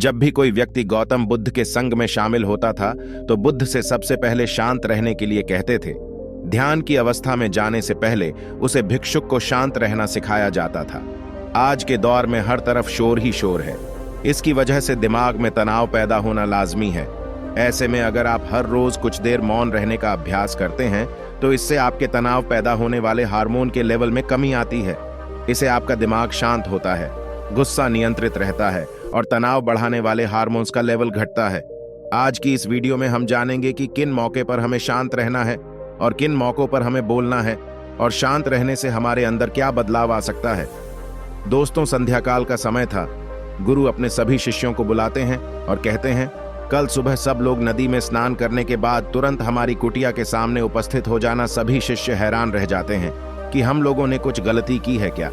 जब भी कोई व्यक्ति गौतम बुद्ध के संग में शामिल होता था तो बुद्ध से सबसे पहले शांत रहने के लिए कहते थे। ध्यान की अवस्था में जाने से पहले उसे भिक्षुक को शांत रहना सिखाया जाता था। आज के दौर में हर तरफ शोर ही शोर है। इसकी वजह से दिमाग में तनाव पैदा होना लाजमी है। ऐसे में अगर आप हर रोज कुछ देर मौन रहने का अभ्यास करते हैं तो इससे आपके तनाव पैदा होने वाले हार्मोन के लेवल में कमी आती है। इससे आपका दिमाग शांत होता है, गुस्सा नियंत्रित रहता है और तनाव बढ़ाने वाले हार्मोन्स का लेवल घटता है। आज की इस वीडियो में हम जानेंगे कि किन मौके पर हमें शांत रहना है और किन मौकों पर हमें बोलना है और शांत रहने से हमारे अंदर क्या बदलाव आ सकता है। दोस्तों, संध्या काल का समय था। गुरु अपने सभी शिष्यों को बुलाते हैं और कहते हैं, कल सुबह सब लोग नदी में स्नान करने के बाद तुरंत हमारी कुटिया के सामने उपस्थित हो जाना। सभी शिष्य हैरान रह जाते हैं कि हम लोगों ने कुछ गलती की है क्या।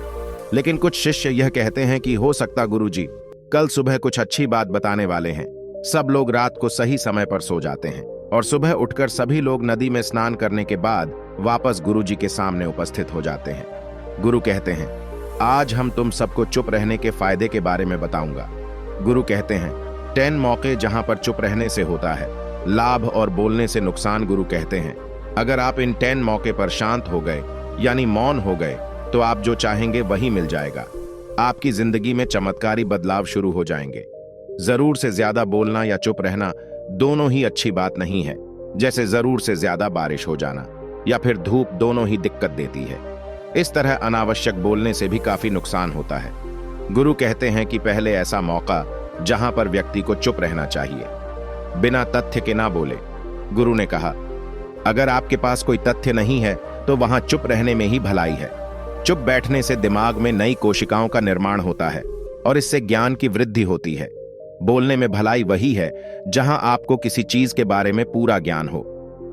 लेकिन कुछ शिष्य यह कहते हैं कि हो सकता गुरुजी कल सुबह कुछ अच्छी बात बताने वाले हैं। सब लोग रात को सही समय पर सो जाते हैं और सुबह उठकर सभी लोग नदी में स्नान करने के बाद वापस गुरुजी के सामने उपस्थित हो जाते हैं। गुरु कहते हैं, आज हम तुम सबको चुप रहने के फायदे के बारे में बताऊंगा। गुरु कहते हैं, 10 मौके जहां पर चुप रहने से होता है लाभ और बोलने से नुकसान। गुरु कहते हैं, अगर आप इन 10 मौके पर शांत हो गए यानी मौन हो गए तो आप जो चाहेंगे वही मिल जाएगा। आपकी जिंदगी में चमत्कारी बदलाव शुरू हो जाएंगे। जरूर से ज्यादा बोलना या चुप रहना दोनों ही अच्छी बात नहीं है। जैसे जरूर से ज्यादा बारिश हो जाना या फिर धूप, दोनों ही दिक्कत देती है। इस तरह अनावश्यक बोलने से भी काफी नुकसान होता है। गुरु कहते हैं कि पहले ऐसा मौका जहां पर व्यक्ति को चुप रहना चाहिए, बिना तथ्य के ना बोले। गुरु ने कहा, अगर आपके पास कोई तथ्य नहीं है तो वहां चुप रहने में ही भलाई है। चुप बैठने से दिमाग में नई कोशिकाओं का निर्माण होता है और इससे ज्ञान की वृद्धि होती है। बोलने में भलाई वही है जहां आपको किसी चीज के बारे में पूरा ज्ञान हो।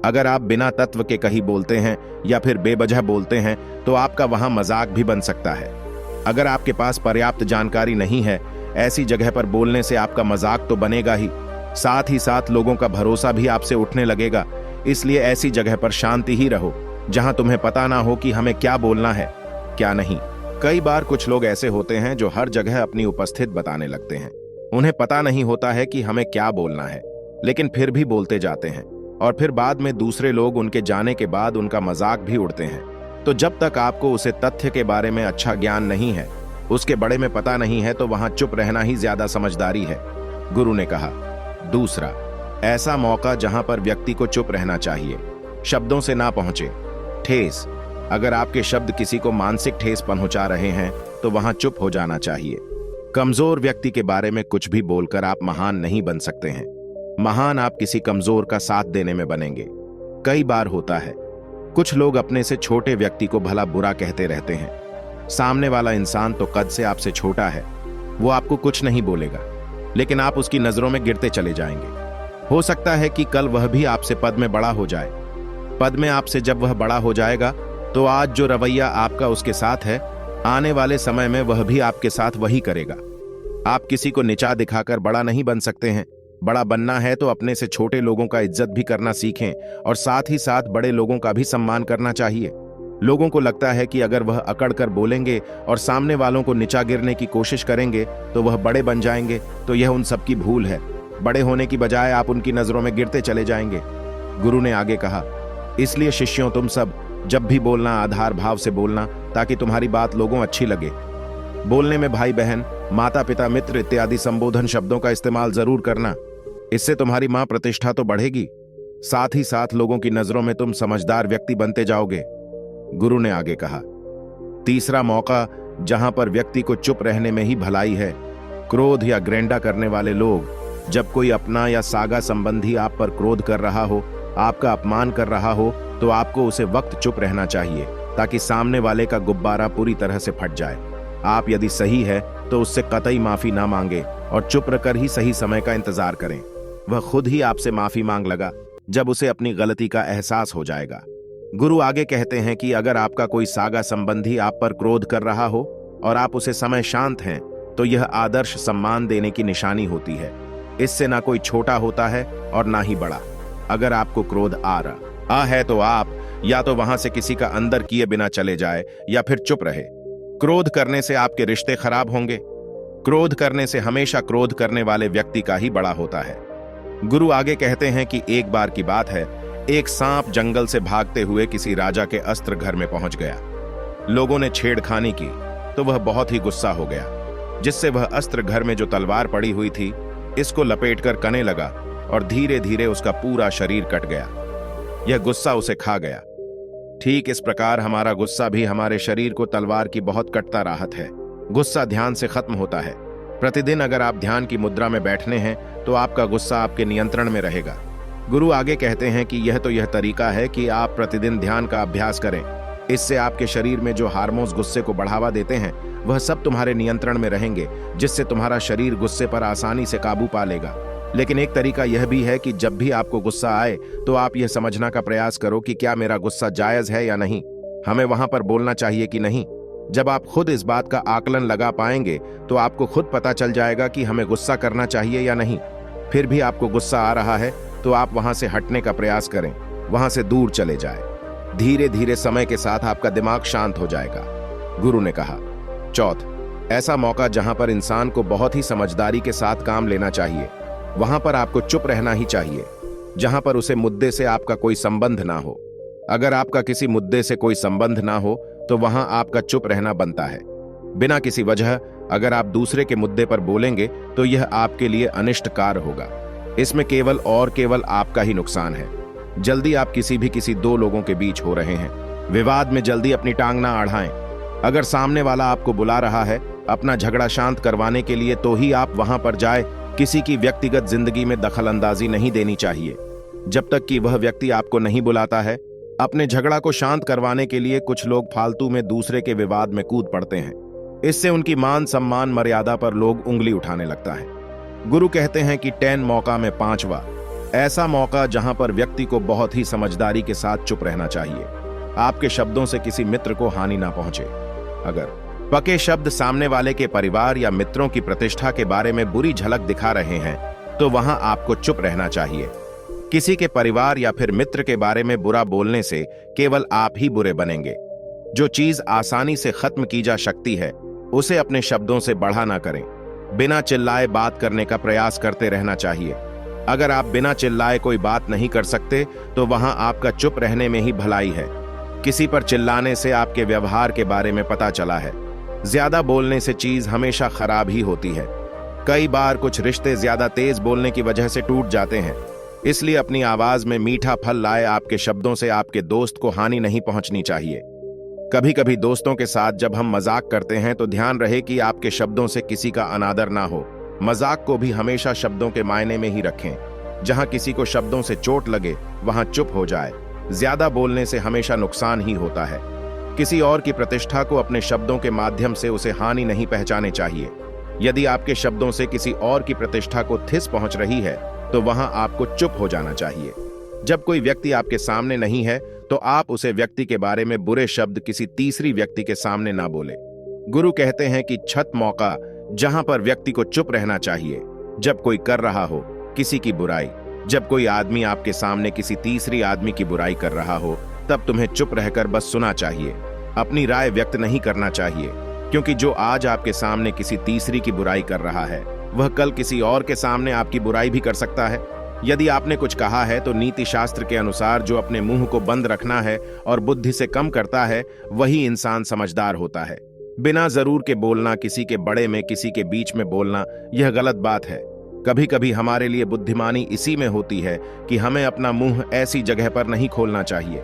अगर आप बिना तत्व के कहीं बोलते हैं या फिर बेवजह बोलते हैं तो आपका वहां मजाक भी बन सकता है। अगर आपके पास पर्याप्त जानकारी नहीं है, ऐसी जगह पर बोलने से आपका मजाक तो बनेगा ही, साथ ही साथ लोगों का भरोसा भी आपसे उठने लगेगा। इसलिए ऐसी जगह पर शांति ही रहो जहां तुम्हें पता ना हो कि हमें क्या बोलना है क्या नहीं। कई बार कुछ लोग ऐसे होते हैं जो हर जगह अपनी उपस्थित बताने लगते हैं। उन्हें पता नहीं होता है कि हमें क्या बोलना है, लेकिन फिर भी बोलते जाते हैं और फिर बाद में दूसरे लोग उनके जाने के बाद उनका मजाक भी उड़ते हैं। तो जब तक आपको उसे तथ्य के बारे में अच्छा ज्ञान नहीं है, उसके बड़े में पता नहीं है, तो वहां चुप रहना ही ज्यादा समझदारी है। गुरु ने कहा, दूसरा ऐसा मौका जहां पर व्यक्ति को चुप रहना चाहिए, शब्दों से ना पहुंचे, ठेस। अगर आपके शब्द किसी को मानसिक ठेस पहुंचा रहे हैं तो वहां चुप हो जाना चाहिए। कमजोर व्यक्ति के बारे में कुछ भी बोलकर आप महान नहीं बन सकते हैं। महान आप किसी कमजोर का साथ देने में बनेंगे। कई बार होता है कुछ लोग अपने से छोटे व्यक्ति को भला बुरा कहते रहते हैं। सामने वाला इंसान तो कद से आपसे छोटा है, वो आपको कुछ नहीं बोलेगा, लेकिन आप उसकी नजरों में गिरते चले जाएंगे। हो सकता है कि कल वह भी आपसे पद में बड़ा हो जाए। पद में आपसे जब वह बड़ा हो जाएगा तो आज जो रवैया आपका उसके साथ है, आने वाले समय में वह भी आपके साथ वही करेगा। आप किसी को नीचा दिखाकर बड़ा नहीं बन सकते हैं। बड़ा बनना है तो अपने से छोटे लोगों का इज्जत भी करना सीखें और साथ ही साथ बड़े लोगों का भी सम्मान करना चाहिए। लोगों को लगता है कि अगर वह अकड़ कर बोलेंगे और सामने वालों को नीचा गिरने की कोशिश करेंगे तो वह बड़े बन जाएंगे, तो यह उन सबकी भूल है। बड़े होने की बजाय आप उनकी नजरों में गिरते चले जाएंगे। गुरु ने आगे कहा, इसलिए शिष्यों, तुम सब जब भी बोलना आधार भाव से बोलना, ताकि तुम्हारी बात लोगों अच्छी लगे। बोलने में भाई बहन, माता पिता, मित्र इत्यादि संबोधन शब्दों का इस्तेमाल जरूर करना। इससे तुम्हारी मां प्रतिष्ठा तो बढ़ेगी, साथ ही साथ लोगों की नजरों में तुम समझदार व्यक्ति बनते जाओगे। गुरु ने आगे कहा, तीसरा मौका जहां पर व्यक्ति को चुप रहने में ही भलाई है, क्रोध या ग्रेंडा करने वाले लोग। जब कोई अपना या सागा संबंधी आप पर क्रोध कर रहा हो, आपका अपमान कर रहा हो, तो आपको उसे वक्त चुप रहना चाहिए ताकि सामने वाले का गुब्बारा पूरी तरह से फट जाए। आप यदि सही है तो उससे कतई माफी ना मांगे और चुप रहकर ही सही समय का इंतजार करें। वह खुद ही आपसे माफी मांग लगा जब उसे अपनी गलती का एहसास हो जाएगा। गुरु आगे कहते हैं कि अगर आपका कोई सागा संबंधी आप पर क्रोध कर रहा हो और आप उसे समय शांत हैं, तो यह आदर्श सम्मान देने की निशानी होती है। इससे ना कोई छोटा होता है और ना ही बड़ा। अगर आपको क्रोध आ रहा है तो आप या तो वहां से किसी का अंदर किए बिना चले जाए या फिर चुप रहे। क्रोध करने से आपके रिश्ते खराब होंगे। क्रोध करने से हमेशा क्रोध करने वाले व्यक्ति का ही बड़ा होता है। गुरु आगे कहते हैं कि एक बार की बात है, एक सांप जंगल से भागते हुए किसी राजा के अस्त्र घर में पहुंच गया। लोगों ने छेड़खानी की तो वह बहुत ही गुस्सा हो गया, जिससे वह अस्त्र घर में जो तलवार पड़ी हुई थी इसको लपेटकर कने लगा और धीरे धीरे उसका पूरा शरीर कट गया। यह गुस्सा उसे खा गया। ठीक इस प्रकार हमारा गुस्सा भी हमारे शरीर को तलवार की बहुत कटता राहत है। गुस्सा ध्यान से खत्म होता है। प्रतिदिन अगर आप ध्यान की मुद्रा में बैठने हैं तो आपका गुस्सा आपके नियंत्रण में रहेगा। गुरु आगे कहते हैं कि यह तरीका है कि आप प्रतिदिन ध्यान का अभ्यास करें। इससे आपके शरीर में जो हार्मोन्स गुस्से को बढ़ावा देते हैं वह सब तुम्हारे नियंत्रण में रहेंगे, जिससे तुम्हारा शरीर गुस्से पर आसानी से काबू पा लेगा। लेकिन एक तरीका यह भी है कि जब भी आपको गुस्सा आए तो आप यह समझना का प्रयास करो कि क्या मेरा गुस्सा जायज है या नहीं, हमें वहां पर बोलना चाहिए कि नहीं। जब आप खुद इस बात का आकलन लगा पाएंगे तो आपको खुद पता चल जाएगा कि हमें गुस्सा करना चाहिए या नहीं। फिर भी आपको गुस्सा आ रहा है तो आप वहां से हटने का प्रयास करें, वहां से दूर चले जाएं। धीरे धीरे समय के साथ आपका दिमाग शांत हो जाएगा, गुरु ने कहा। चौथ, ऐसा मौका जहां पर इंसान को बहुत ही समझदारी के साथ काम लेना चाहिए, वहां पर आपको चुप रहना ही चाहिए। जहां पर उसे मुद्दे से आपका कोई संबंध ना हो। अगर आपका किसी मुद्दे से कोई संबंध ना हो तो वहां आपका चुप रहना बनता है। बिना किसी वजह अगर आप दूसरे के मुद्दे पर बोलेंगे तो यह आपके लिए अनिष्टकार होगा। इसमें केवल और केवल आपका ही नुकसान है। जल्दी आप किसी दो लोगों के बीच हो रहे हैं, विवाद में जल्दी अपनी टांग ना अड़ाएं। अगर सामने वाला आपको बुला रहा है अपना झगड़ा शांत करवाने के लिए तो ही आप वहां पर जाए। किसी की व्यक्तिगत जिंदगी में दखल अंदाजी नहीं देनी चाहिए जब तक कि वह व्यक्ति आपको नहीं बुलाता है। अपने झगड़ा को शांत करवाने के लिए कुछ लोग फालतू में दूसरे के विवाद में कूद पड़ते हैं। इससे उनकी मान सम्मान मर्यादा पर लोग उंगली उठाने लगता है। गुरु कहते हैं कि 10 मौका में 5वां, ऐसा मौका जहां पर व्यक्ति को बहुत ही समझदारी के साथ चुप रहना चाहिए। आपके शब्दों से किसी मित्र को हानि ना पहुंचे। अगर पके शब्द सामने वाले के परिवार या मित्रों की प्रतिष्ठा के बारे में बुरी झलक दिखा रहे हैं तो वहां आपको चुप रहना चाहिए। किसी के परिवार या फिर मित्र के बारे में बुरा बोलने से केवल आप ही बुरे बनेंगे। जो चीज आसानी से खत्म की जा सकती है उसे अपने शब्दों से बढ़ा ना करें। बिना चिल्लाए बात करने का प्रयास करते रहना चाहिए। अगर आप बिना चिल्लाए कोई बात नहीं कर सकते तो वहां आपका चुप रहने में ही भलाई है। किसी पर चिल्लाने से आपके व्यवहार के बारे में पता चला है। ज्यादा बोलने से चीज हमेशा खराब ही होती है। कई बार कुछ रिश्ते ज्यादा तेज बोलने की वजह से टूट जाते हैं। इसलिए अपनी आवाज में मीठा फल लाए आपके शब्दों से आपके दोस्त को हानि नहीं पहुंचनी चाहिए। कभी कभी दोस्तों के साथ जब हम मजाक करते हैं तो ध्यान रहे कि आपके शब्दों से किसी का अनादर ना हो। मजाक को भी हमेशा शब्दों के मायने में ही रखें। जहां किसी को शब्दों से चोट लगे वहां चुप हो जाए। ज्यादा बोलने से हमेशा नुकसान ही होता है। किसी और की प्रतिष्ठा को अपने शब्दों के माध्यम से उसे हानि नहीं पहुंचानी चाहिए। यदि आपके शब्दों से किसी और की प्रतिष्ठा को ठेस पहुंच रही है तो वहां आपको चुप हो जाना चाहिए। जब कोई व्यक्ति आपके सामने नहीं है तो आप उसे व्यक्ति के बारे में बुरे शब्द किसी तीसरी व्यक्ति के सामने ना बोले। गुरु कहते हैं कि छठ मौका, जहां पर व्यक्ति को चुप रहना चाहिए जब कोई कर रहा हो किसी की बुराई। जब कोई आदमी आपके सामने किसी तीसरी आदमी की बुराई कर रहा हो तब तुम्हें चुप रहकर बस सुना चाहिए। अपनी राय व्यक्त नहीं करना चाहिए, क्योंकि जो आज आपके सामने किसी तीसरी की बुराई कर रहा है वह कल किसी और के सामने आपकी बुराई भी कर सकता है। यदि आपने कुछ कहा है तो नीति शास्त्र के अनुसार जो अपने मुंह को बंद रखना है और बुद्धि से कम करता है वही इंसान समझदार होता है। बिना जरूर के बोलना, किसी के बड़े में किसी के बीच में बोलना, यह गलत बात है। कभी कभी हमारे लिए बुद्धिमानी इसी में होती है कि हमें अपना मुंह ऐसी जगह पर नहीं खोलना चाहिए।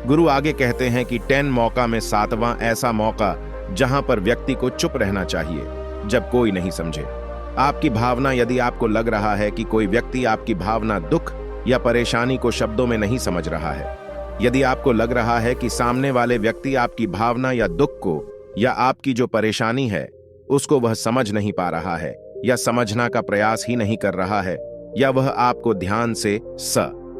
गुरु आगे कहते हैं कि 10 मौका में 7वां, ऐसा मौका जहां पर व्यक्ति को चुप रहना चाहिए जब कोई नहीं समझे। आपकी भावना, यदि आपको लग रहा है कि कोई व्यक्ति आपकी भावना, दुख या परेशानी को शब्दों में नहीं समझ रहा है, यदि आपको लग रहा है कि सामने वाले व्यक्ति आपकी भावना या दुख को या आपकी जो परेशानी है उसको वह समझ नहीं पा रहा है या समझना का प्रयास ही नहीं कर रहा है, या वह आपको ध्यान से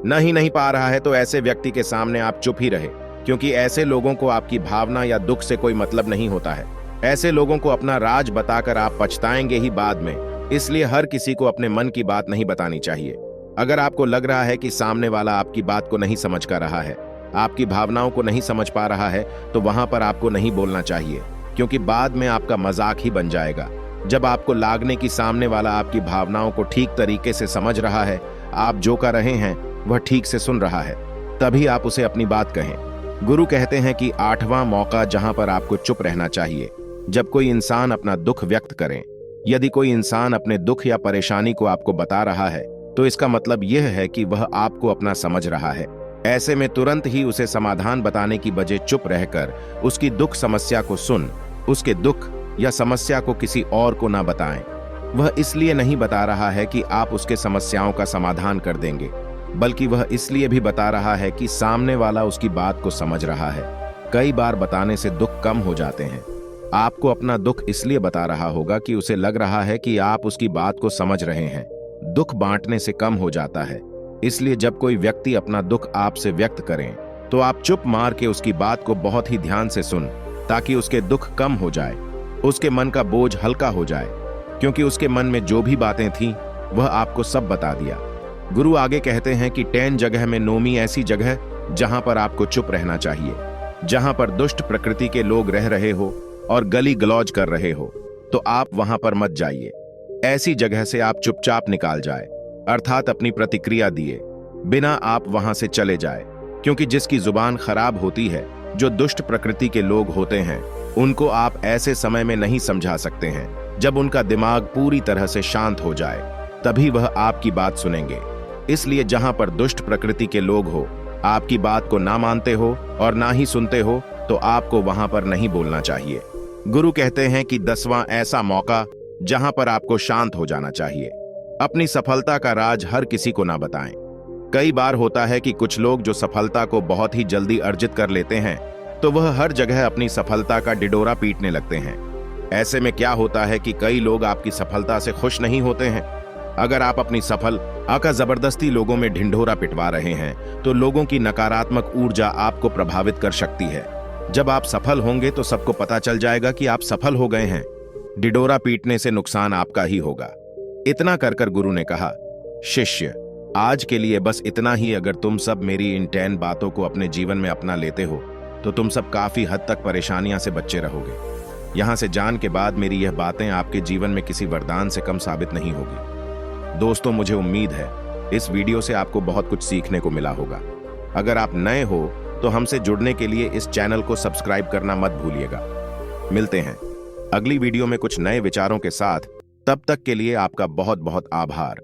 नहीं पा रहा है, तो ऐसे व्यक्ति के सामने आप चुप ही रहे, क्योंकि ऐसे लोगों को आपकी भावना या दुख से कोई मतलब नहीं होता है। ऐसे लोगों को अपना राज बताकर आप पछताएंगे ही बाद में। इसलिए हर किसी को अपने मन की बात नहीं बतानी चाहिए। अगर आपको लग रहा है कि सामने वाला आपकी बात को नहीं समझ कर रहा है, आपकी भावनाओं को नहीं समझ पा रहा है, तो वहां पर आपको नहीं बोलना चाहिए, क्योंकि बाद में आपका मजाक ही बन जाएगा। जब आपको लागने की सामने वाला आपकी भावनाओं को ठीक तरीके से समझ रहा है, आप जो कर रहे हैं वह ठीक से सुन रहा है, तभी आप उसे अपनी बात कहें। गुरु कहते हैं कि 8वां मौका जहां पर आपको चुप रहना चाहिए, जब कोई इंसान अपना दुख व्यक्त करे। यदि कोई इंसान अपने दुख या परेशानी को आपको बता रहा है, तो इसका मतलब यह है कि वह आपको अपना समझ रहा है। ऐसे में तुरंत ही उसे समाधान बताने की बजाय चुप रहकर उसकी दुख समस्या को सुन, उसके दुख या समस्या को किसी और को ना बताएं। वह इसलिए नहीं बता रहा है कि आप उसके समस्याओं का समाधान कर देंगे, बल्कि वह इसलिए भी बता रहा है कि सामने वाला उसकी बात को समझ रहा है। कई बार बताने से दुख कम हो जाते हैं। आपको अपना दुख इसलिए बता रहा होगा कि उसे लग रहा है कि आप उसकी बात को समझ रहे हैं। दुख बांटने से कम हो जाता है। इसलिए जब कोई व्यक्ति अपना दुख आपसे व्यक्त करें, तो आप चुप मार के उसकी बात को बहुत ही ध्यान से सुन, ताकि उसके दुख कम हो जाए, उसके मन का बोझ हल्का हो जाए, क्योंकि उसके मन में जो भी बातें थीं वह आपको सब बता दिया। गुरु आगे कहते हैं कि 10 जगह में नोमी ऐसी जगह जहां पर आपको चुप रहना चाहिए, जहां पर दुष्ट प्रकृति के लोग रह रहे हो और गली गलौज कर रहे हो, तो आप वहां पर मत जाइए। ऐसी जगह से आप चुपचाप निकाल जाए, अर्थात अपनी प्रतिक्रिया दिए बिना आप वहां से चले जाए, क्योंकि जिसकी जुबान खराब होती है, जो दुष्ट प्रकृति के लोग होते हैं, उनको आप ऐसे समय में नहीं समझा सकते हैं जब उनका दिमाग पूरी तरह से शांत हो जाए, तभी वह आपकी बात सुनेंगे। इसलिए जहां पर दुष्ट प्रकृति के लोग हो, आपकी बात को ना मानते हो और ना ही सुनते हो, तो आपको वहां पर नहीं बोलना चाहिए। गुरु कहते हैं कि 10वां ऐसा मौका जहां पर आपको शांत हो जाना चाहिए। अपनी सफलता का राज हर किसी को ना बताएं। कई बार होता है कि कुछ लोग जो सफलता को बहुत ही जल्दी अर्जित कर लेते हैं, तो वह हर जगह अपनी सफलता का डिडोरा पीटने लगते हैं। ऐसे में क्या होता है कि कई लोग आपकी सफलता से खुश नहीं होते हैं। अगर आप अपनी सफलता का जबरदस्ती लोगों में ढिंढोरा पिटवा रहे हैं, तो लोगों की नकारात्मक ऊर्जा आपको प्रभावित कर सकती है। जब आप सफल होंगे तो सबको पता चल जाएगा कि आप सफल हो गए हैं। डिडोरा पीटने से नुकसान आपका ही होगा। इतना कर गुरु ने कहा, शिष्य, आज के लिए बस इतना ही। अगर तुम सब मेरी इन 10 बातों को अपने जीवन में अपना लेते हो, तो तुम सब काफी हद तक परेशानियां से बचे रहोगे। यहां से जान के बाद मेरी यह बातें आपके जीवन में किसी वरदान से कम साबित नहीं होगी। दोस्तों, मुझे उम्मीद है इस वीडियो से आपको बहुत कुछ सीखने को मिला होगा। अगर आप नए हो तो हमसे जुड़ने के लिए इस चैनल को सब्सक्राइब करना मत भूलिएगा। मिलते हैं अगली वीडियो में कुछ नए विचारों के साथ। तब तक के लिए आपका बहुत बहुत आभार।